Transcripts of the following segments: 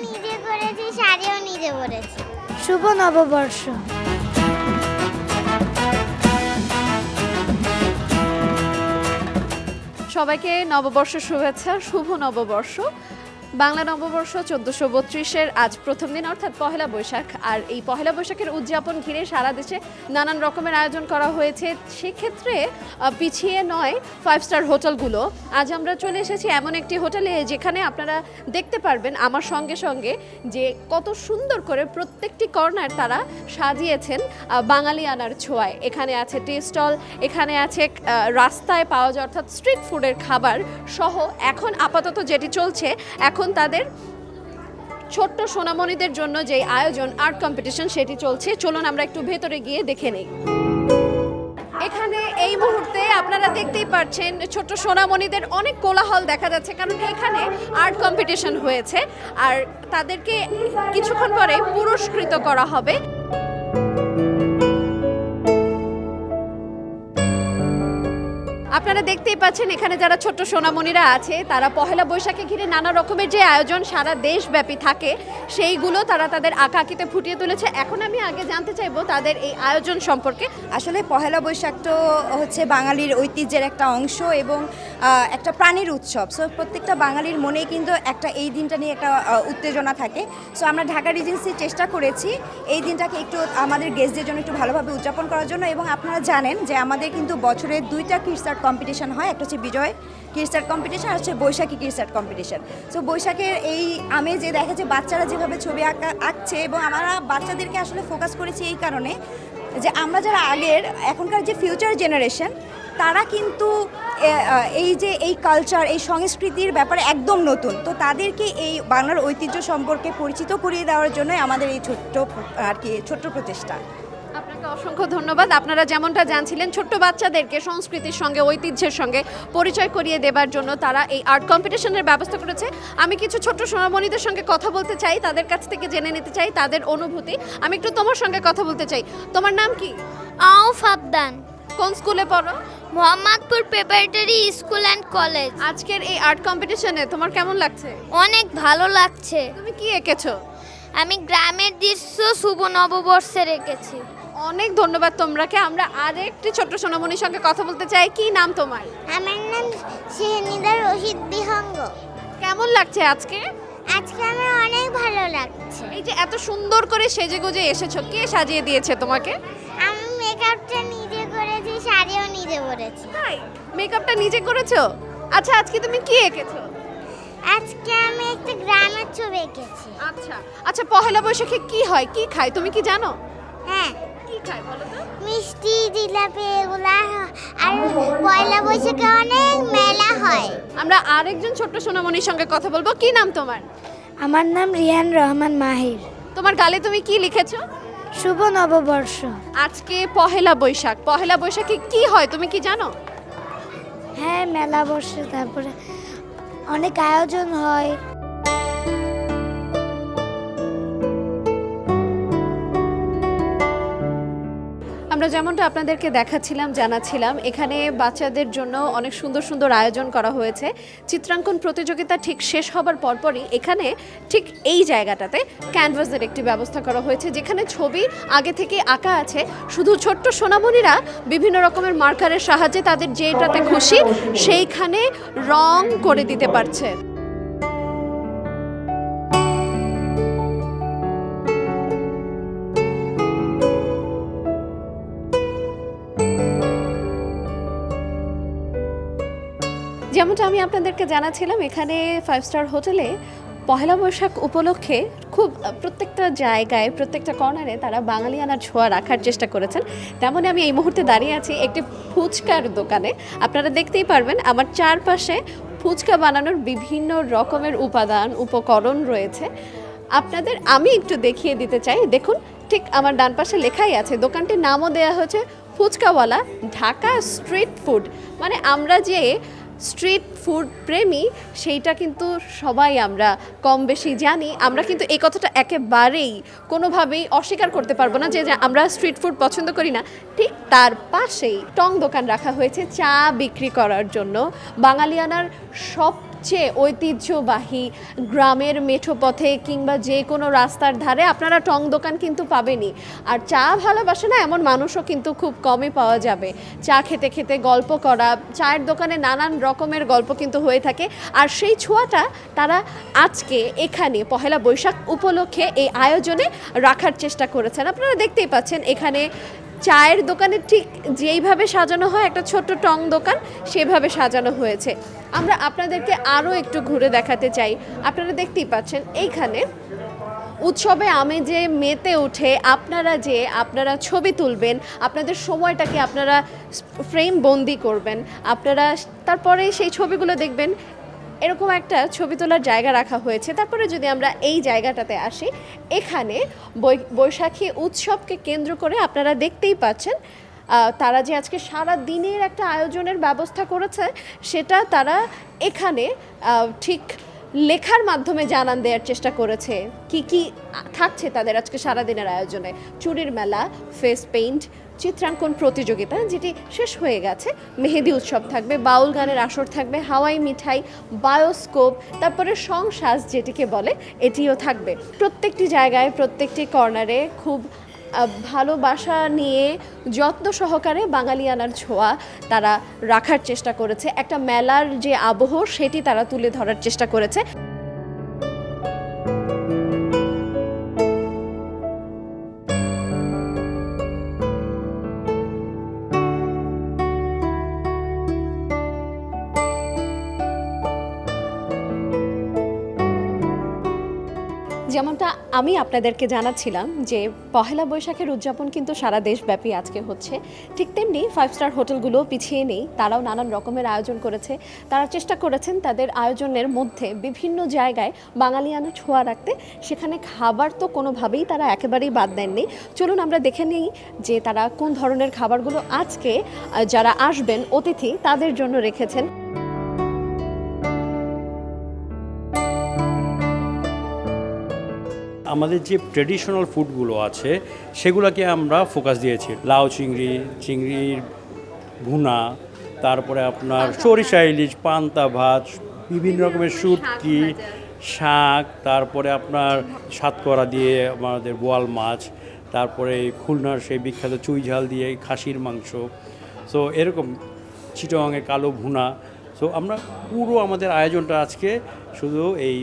নিজে করেছি, শাড়িও নিজে পরেছি। শুভ নববর্ষ। সবাইকে নববর্ষ শুভেচ্ছা, শুভ নববর্ষ। বাংলা নববর্ষ 1432-এর আজ প্রথম দিন অর্থাৎ পহেলা বৈশাখ। আর এই পহেলা বৈশাখের উদযাপন ঘিরে সারা দেশে নানান রকমের আয়োজন করা হয়েছে। সেক্ষেত্রে পিছিয়ে নয় 5 স্টার হোটেলগুলো। আজ আমরা চলে এসেছি এমন একটি হোটেলে যেখানে আপনারা দেখতে পারবেন আমার সঙ্গে সঙ্গে যে কত সুন্দর করে প্রত্যেকটি কর্নার তারা সাজিয়েছেন বাঙালিয়ানার ছোঁয়ায়। এখানে আছে টি স্টল, এখানে আছে রাস্তায় পাওয়া যায় অর্থাৎ স্ট্রিট ফুডের খাবার সহ এখন আপাতত যেটি চলছে এখন তাদের ছোট্ট সোনামণিদের জন্য যে আয়োজন আর্ট কম্পিটিশন সেটি চলছে। চলুন আমরা একটু ভেতরে গিয়ে দেখে নেই। এখানে এই মুহূর্তে আপনারা দেখতেই পাচ্ছেন ছোট্ট সোনামণিদের অনেক কোলাহল দেখা যাচ্ছে, কারণ এখানে আর্ট কম্পিটিশন হয়েছে আর তাদেরকে কিছুক্ষণ পরে পুরস্কৃত করা হবে। আপনারা দেখতেই পাচ্ছেন এখানে যারা ছোট্ট সোনামণিরা আছে তারা পহেলা বৈশাখে ঘিরে নানা রকমের যে আয়োজন সারা দেশব্যাপী থাকে সেইগুলো তারা তাদের আঁকাআঁকিতে ফুটিয়ে তুলেছে। এখন আমি আগে জানতে চাইবো তাদের এই আয়োজন সম্পর্কে। আসলে পহেলা বৈশাখ তো হচ্ছে বাঙালির ঐতিহ্যের একটা অংশ এবং একটা প্রাণীর উৎসব। সো প্রত্যেকটা বাঙালির মনেই কিন্তু একটা এই দিনটা নিয়ে একটা উত্তেজনা থাকে। সো আমরা ঢাকা রিজেন্সি চেষ্টা করেছি এই দিনটাকে একটু আমাদের গেস্টদের জন্য একটু ভালোভাবে উদযাপন করার জন্য। এবং আপনারা জানেন যে আমাদের কিন্তু বছরে 2টা কিডস আর্ট কম্পিটিশন হয়, একটা হচ্ছে বিজয় কিডস আর্ট কম্পিটিশন আর হচ্ছে বৈশাখী কিডস আর্ট কম্পিটিশন। সো বৈশাখের এই আমেজে দেখা যায় বাচ্চারা যেভাবে ছবি আঁকছে এবং আমরা বাচ্চাদেরকে আসলে ফোকাস করেছি এই কারণে যে আমরা যারা আগের এখনকার যে ফিউচার জেনারেশন তারা কিন্তু এই যে এই কালচার এই সংস্কৃতির ব্যাপারে একদম নতুন, তো তাদেরকে এই বাংলার ঐতিহ্য সম্পর্কে পরিচিত করিয়ে দেওয়ার জন্যই আমাদের এই ছোট্ট প্রচেষ্টা। আপনাকে অসংখ্য ধন্যবাদ। আপনারা যেমনটা জানছিলেন ছোট্ট বাচ্চাদেরকে সংস্কৃতির সঙ্গে ঐতিহ্যের সঙ্গে পরিচয় করিয়ে দেবার জন্য তারা এই আর্ট কম্পিটিশনের ব্যবস্থা করেছে। আমি কিছু ছোট্ট সোনামণিদের সঙ্গে কথা বলতে চাই, তাদের কাছ থেকে জেনে নিতে চাই তাদের অনুভূতি। আমি একটু তোমার সঙ্গে কথা বলতে চাই। তোমার নাম কি? আউফ আবদান, কোন স্কুলে পড়ো? Mohammadpur preparatory school and college. আজকের এই আর্ট কম্পিটিশনে তোমার কেমন লাগছে? অনেক ভালো লাগছে। তুমি কি এঁকেছো? আমি গ্রামের দৃশ্য শুভ নববর্ষে রেখেছি। অনেক ধন্যবাদ তোমরাকে। আমরা আরেকটি ছোট্ট সোনামণির সঙ্গে কথা বলতে চাই। কি নাম তোমার? আমার নাম শেহনিদা রশিদ বিহঙ্গ। কেমন লাগছে আজকে? আজকে আমার অনেক ভালো লাগছে। এই যে এত সুন্দর করে সেজেগুজে এসেছো, কে সাজিয়ে দিয়েছে তোমাকে? আমি মেকআপটা নিজে করেছি, শাড়িও নিজে পরেছি। তাই মেকআপটা নিজে করেছো? আচ্ছা আজকে তুমি কি এঁকেছো? আজকে আমি একটা গ্রামের ছবি এঁকেছি। আচ্ছা আচ্ছা, পহেলা বৈশাখে কি হয়, কি খায় তুমি কি জানো? হ্যাঁ, কি খায় বলো তো? মিষ্টি জিলাপি এগুলা আর পয়লা বৈশাখে অনেক মেলা হয়। আমরা আরেকজন ছোট্ট সোনামণির সঙ্গে কথা বলবো। কি নাম তোমার? আমার নাম রিয়ান রহমান মাহির। তোমার গালে তুমি কি লিখেছো? শুভ নববর্ষ। আজকে পহেলা বৈশাখ, পহেলা বৈশাখে কি হয় তুমি কি জানো? হ্যাঁ, মেলা বসে, তারপরে অনেক আয়োজন হয়। আমরা যেমনটা আপনাদেরকে দেখাচ্ছিলাম জানাচ্ছিলাম এখানে বাচ্চাদের জন্য অনেক সুন্দর সুন্দর আয়োজন করা হয়েছে। চিত্রাঙ্কন প্রতিযোগিতা ঠিক শেষ হবার পরপরই এখানে ঠিক এই জায়গাটাতে ক্যানভাসের একটি ব্যবস্থা করা হয়েছে যেখানে ছবি আগে থেকে আঁকা আছে। শুধু ছোট্ট সোনামণিরা বিভিন্ন রকমের মার্কারের সাহায্যে তাদের যেটাতে খুশি সেইখানে রং করে দিতে পারছে। যেমনটা আমি আপনাদেরকে জানাচ্ছিলাম এখানে 5 স্টার হোটেলে পহেলা বৈশাখ উপলক্ষে খুব প্রত্যেকটা জায়গায় প্রত্যেকটা কর্নারে তারা বাঙালিয়ানার ছোঁয়া রাখার চেষ্টা করেছেন। তেমনই আমি এই মুহূর্তে দাঁড়িয়ে আছি একটি ফুচকার দোকানে। আপনারা দেখতেই পারবেন আমার চারপাশে ফুচকা বানানোর বিভিন্ন রকমের উপাদান উপকরণ রয়েছে। আপনাদের আমি একটু দেখিয়ে দিতে চাই। দেখুন ঠিক আমার ডান পাশে লেখাই আছে, দোকানটির নামও দেওয়া হয়েছে ফুচকাওয়ালা ঢাকা স্ট্রিট ফুড। মানে আমরা যে স্ট্রিট ফুড প্রেমী সেইটা কিন্তু সবাই আমরা কম বেশি জানি। আমরা কিন্তু এই কথাটা একেবারেই কোনোভাবেই অস্বীকার করতে পারবো না যে আমরা স্ট্রিট ফুড পছন্দ করি না। ঠিক তার পাশেই টং দোকান রাখা হয়েছে চা বিক্রি করার জন্য। বাঙালিয়ানার সব সবচেয়ে ঐতিহ্যবাহী গ্রামের মেঠো পথে কিংবা যে কোনো রাস্তার ধারে আপনারা টং দোকান কিন্তু পাবেনই। আর চা ভালোবাসে না এমন মানুষও কিন্তু খুব কমই পাওয়া যাবে। চা খেতে খেতে গল্প করা, চায়ের দোকানে নানান রকমের গল্প কিন্তু হয়ে থাকে। আর সেই ছোঁয়াটা তারা আজকে এখানে পহেলা বৈশাখ উপলক্ষে এই আয়োজনে রাখার চেষ্টা করেছেন। আপনারা দেখতেই পাচ্ছেন এখানে চায়ের দোকানে ঠিক যেইভাবে সাজানো হয় একটা ছোট্ট টং দোকান সেভাবে সাজানো হয়েছে। আমরা আপনাদেরকে আরও একটু ঘুরে দেখাতে চাই। আপনারা দেখতেই পাচ্ছেন এইখানে উৎসবে আমেজে মেতে উঠে আপনারা ছবি তুলবেন, আপনাদের সময়টাকে আপনারা ফ্রেম বন্দি করবেন, আপনারা তারপরে সেই ছবিগুলো দেখবেন। এরকম একটা ছবি তোলার জায়গা রাখা হয়েছে। তারপরে যদি আমরা এই জায়গাটাতে আসি, এখানে বৈশাখী উৎসবকে কেন্দ্র করে আপনারা দেখতেই পাচ্ছেন তারা যে আজকে সারা দিনের একটা আয়োজনের ব্যবস্থা করেছে সেটা তারা এখানে ঠিক লেখার মাধ্যমে জানান দেওয়ার চেষ্টা করেছে কি কি থাকছে তাদের আজকে সারাদিনের আয়োজনে। চুরির মেলা, ফেস পেইন্ট, চিত্রাঙ্কন প্রতিযোগিতা যেটি শেষ হয়ে গেছে, মেহেদি উৎসব থাকবে, বাউল গানের আসর থাকবে, হাওয়াই মিঠাই, বায়োস্কোপ, তারপরে সংসাজ যেটিকে বলে এটিও থাকবে। প্রত্যেকটি জায়গায় প্রত্যেকটি কর্নারে খুব ভালোবাসা নিয়ে যত্ন সহকারে বাঙালিয়ানার ছোঁয়া তারা রাখার চেষ্টা করেছে। একটা মেলার যে আবহ সেটি তারা তুলে ধরার চেষ্টা করেছে। যেমনটা আমি আপনাদেরকে জানাচ্ছিলাম যে পহেলা বৈশাখের উদযাপন কিন্তু সারা দেশব্যাপী আজকে হচ্ছে, ঠিক তেমনি 5 স্টার হোটেলগুলোও পিছিয়ে নেই। তারাও নানান রকমের আয়োজন করেছে। তারা চেষ্টা করেছেন তাদের আয়োজনের মধ্যে বিভিন্ন জায়গায় বাঙালিয়ানা ছোঁয়া রাখতে। সেখানে খাবার তো কোনোভাবেই তারা একেবারেই বাদ দেননি। চলুন আমরা দেখে নিই যে তারা কোন ধরনের খাবারগুলো আজকে যারা আসবেন অতিথি তাদের জন্য রেখেছেন। আমাদের যে ট্রেডিশনাল ফুডগুলো আছে সেগুলোকে আমরা ফোকাস দিয়েছি। লাউ চিংড়ির ভুনা, তারপরে আপনার সরিষা ইলিশ, পান্তা ভাত, বিভিন্ন রকমের শুটকি, শাক, তারপরে আপনার সাতকরা দিয়ে আমাদের বোয়াল মাছ, তারপরে খুলনার সেই বিখ্যাত চুই ঝাল দিয়ে খাসির মাংস, সো এরকম চিটাগাংয়ের কালো ভুনা। সো আমরা পুরো আমাদের আয়োজনটা আজকে শুধু এই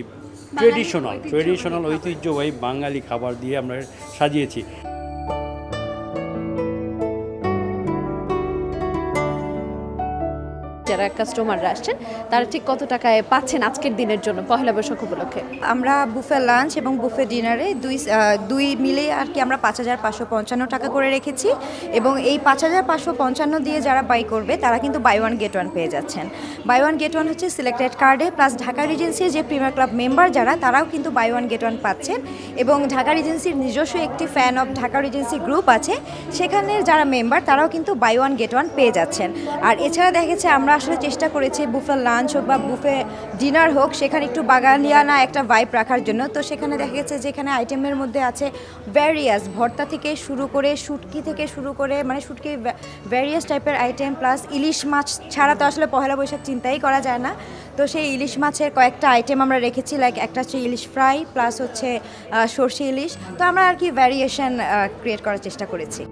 ট্রেডিশনাল ঐতিহ্যবাহী বাঙালি খাবার দিয়ে আমরা সাজিয়েছি। যারা কাস্টমাররা আসছেন তারা ঠিক কত টাকায় পাচ্ছেন আজকের দিনের জন্য পহেলা বৈশাখ উপলক্ষে? আমরা বুফে লাঞ্চ এবং বুফে ডিনারে দুই মিলে আর কি আমরা 5,555 টাকা করে রেখেছি। এবং এই 5,555 দিয়ে যারা বাই করবে তারা কিন্তু বাই ওয়ান গেট ওয়ান পেয়ে যাচ্ছেন। বাই ওয়ান গেট ওয়ান হচ্ছে সিলেক্টেড কার্ডে, প্লাস ঢাকা রিজেন্সির যে প্রিমিয়ার ক্লাব মেম্বার যারা তারাও কিন্তু বাই ওয়ান গেট ওয়ান পাচ্ছেন। এবং ঢাকা রিজেন্সির নিজস্ব একটি fan of Dhaka regency group আছে, সেখানে যারা মেম্বার তারাও কিন্তু বাই ওয়ান গেট ওয়ান পেয়ে যাচ্ছেন। আর এছাড়া দেখা গেছে আমরা আসলে চেষ্টা করেছি বুফে লাঞ্চ হোক বা বুফে ডিনার হোক সেখানে একটু বাঙালিয়ানা একটা ভাইব রাখার জন্য। তো সেখানে দেখা গেছে যে এখানে আইটেমের মধ্যে আছে ভ্যারিয়াস ভর্তা থেকে শুরু করে শুটকি থেকে শুরু করে মানে শুটকি ভ্যারিয়াস টাইপের আইটেম, প্লাস ইলিশ মাছ ছাড়া তো আসলে পহেলা বৈশাখ চিন্তাই করা যায় না। তো সেই ইলিশ মাছের কয়েকটা আইটেম আমরা রেখেছি, লাইক একটা হচ্ছে ইলিশ ফ্রাই, প্লাস হচ্ছে সর্ষে ইলিশ। তো আমরা আর কি ভ্যারিয়েশন ক্রিয়েট করার চেষ্টা করেছি।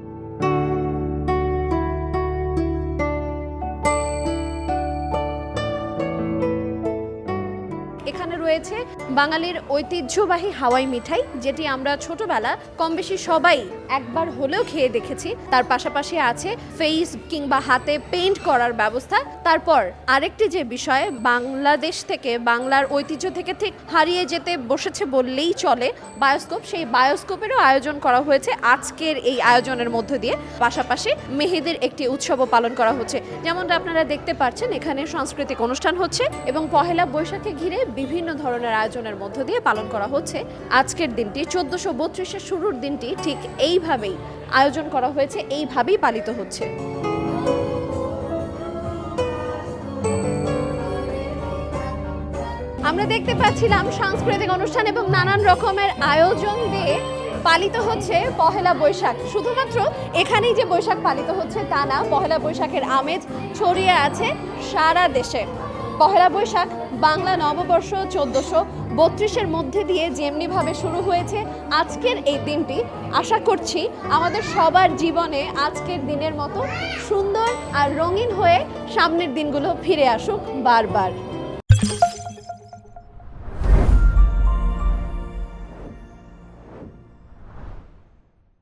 রয়েছে বাঙালির ঐতিহ্যবাহী হাওয়াই মিঠাই, যেটি আমরা ছোটবেলা কম বেশি সবাই একবার হলেও খেয়ে দেখেছি। তার পাশাপাশি আছে ফেস কিংবা হাতে পেইন্ট করার ব্যবস্থা। তারপর আরেকটি যে বিষয় বাংলাদেশ থেকে, বাংলার ঐতিহ্য থেকে ঠিক হারিয়ে যেতে বসেছে বললেই চলে, বায়োস্কোপ। সেই বায়োস্কোপেরও আয়োজন করা হয়েছে আজকের এই আয়োজনের মধ্য দিয়ে। পাশাপাশি মেহেদির একটি উৎসবও পালন করা হচ্ছে। যেমনটা আপনারা দেখতে পাচ্ছেন এখানে সাংস্কৃতিক অনুষ্ঠান হচ্ছে এবং পহেলা বৈশাখকে ঘিরে বিভিন্ন ধরনের আয়োজনের মধ্য দিয়ে পালন করা হচ্ছে। আজকের দিনটি 1432-এর শুরুর দিনটি ঠিক এইভাবেই আয়োজন করা হয়েছে, এইভাবেই পালিত হচ্ছে। আমরা দেখতে পাচ্ছিলাম সাংস্কৃতিক অনুষ্ঠান এবং নানান রকমের আয়োজন দিয়ে পালিত হচ্ছে পহেলা বৈশাখ। শুধুমাত্র এখানেই যে বৈশাখ পালিত হচ্ছে তা না, পহেলা বৈশাখের আমেজ ছড়িয়ে আছে সারা দেশে। পহেলা বৈশাখ বাংলা নববর্ষ 1432-এর মধ্যে দিয়ে যেমনিভাবে শুরু হয়েছে আজকের এই দিনটি, আশা করছি আমাদের সবার জীবনে আজকের দিনের মতো সুন্দর আর রঙিন হয়ে সামনের দিনগুলো ফিরে আসুক বারবার।